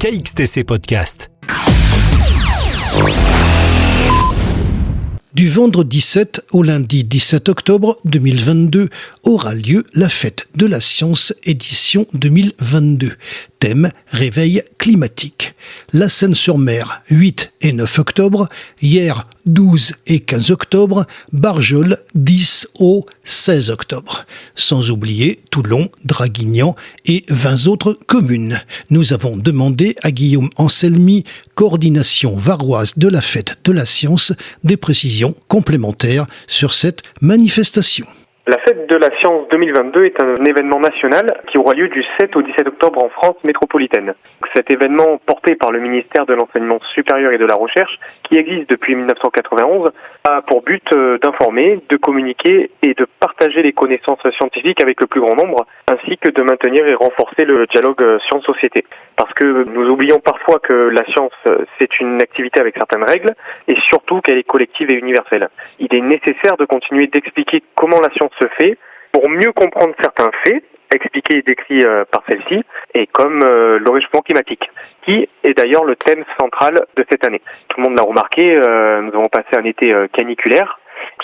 KXTC Podcast. Du vendredi 7 au lundi 17 octobre 2022 aura lieu la Fête de la Science édition 2022. Thème réveil climatique. La Seine-sur-Mer 8 et 9 octobre, Hyères 12 et 15 octobre, Barjol 10 au 16 octobre. Sans oublier Toulon, Draguignan et 20 autres communes. Nous avons demandé à Guillaume Anselmi, coordination varoise de la Fête de la Science, des précisions complémentaires sur cette manifestation. La Fête de la Science 2022 est un événement national qui aura lieu du 7 au 17 octobre en France métropolitaine. Cet événement, porté par le ministère de l'Enseignement supérieur et de la Recherche, qui existe depuis 1991, a pour but d'informer, de communiquer et de partager les connaissances scientifiques avec le plus grand nombre, ainsi que de maintenir et renforcer le dialogue science-société. Parce que nous oublions parfois que la science, c'est une activité avec certaines règles, et surtout qu'elle est collective et universelle. Il est nécessaire de continuer d'expliquer comment la science se fait, pour mieux comprendre certains faits, expliqués et décrits par celle-ci, et comme le réchauffement climatique, qui est d'ailleurs le thème central de cette année. Tout le monde l'a remarqué, nous avons passé un été caniculaire.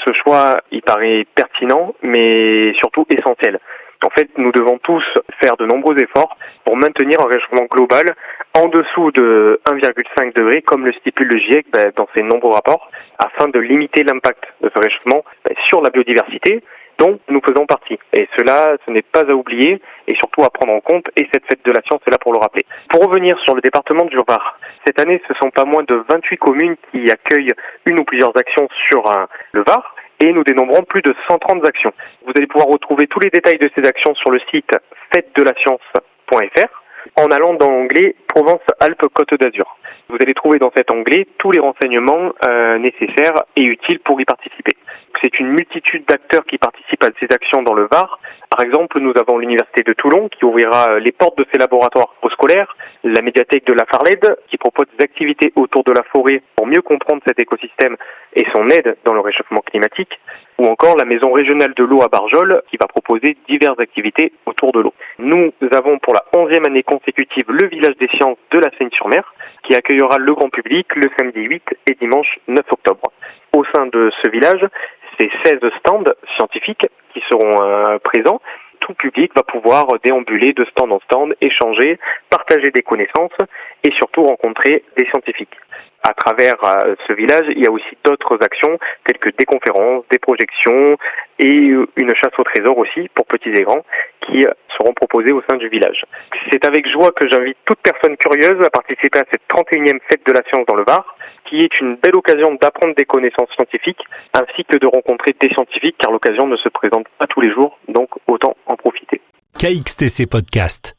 Ce choix, il paraît pertinent, mais surtout essentiel. En fait, nous devons tous faire de nombreux efforts pour maintenir un réchauffement global en dessous de 1,5 degré, comme le stipule le GIEC dans ses nombreux rapports, afin de limiter l'impact de ce réchauffement sur la biodiversité, dont nous faisons partie. Et cela, ce n'est pas à oublier et surtout à prendre en compte, et cette fête de la science est là pour le rappeler. Pour revenir sur le département du Var, cette année, ce sont pas moins de 28 communes qui accueillent une ou plusieurs actions sur le Var, et nous dénombrons plus de 130 actions. Vous allez pouvoir retrouver tous les détails de ces actions sur le site fêtedelaScience.fr en allant dans l'onglet Provence-Alpes-Côte d'Azur. Vous allez trouver dans cet onglet tous les renseignements nécessaires et utiles pour y participer. C'est une multitude d'acteurs qui participent à ces actions dans le Var. Par exemple, nous avons l'Université de Toulon qui ouvrira les portes de ses laboratoires aux scolaires, la médiathèque de la Farlède qui propose des activités autour de la forêt pour mieux comprendre cet écosystème et son aide dans le réchauffement climatique, ou encore la Maison régionale de l'eau à Barjol qui va proposer diverses activités autour de l'eau. Nous avons pour la 11e année consécutive le village des sciences de la Seine-sur-Mer qui accueillera le grand public le samedi 8 et dimanche 9 octobre. Au sein de ce village, c'est 16 stands scientifiques qui seront présents. Tout public va pouvoir déambuler de stand en stand, échanger, partager des connaissances et surtout rencontrer des scientifiques. À travers ce village, il y a aussi d'autres actions telles que des conférences, des projections et une chasse au trésor aussi pour petits et grands qui seront proposées au sein du village. C'est avec joie que j'invite toute personne curieuse à participer à cette 31e fête de la science dans le Var, qui est une belle occasion d'apprendre des connaissances scientifiques ainsi que de rencontrer des scientifiques car l'occasion ne se présente pas tous les jours, donc autant en profiter. KXTC Podcast.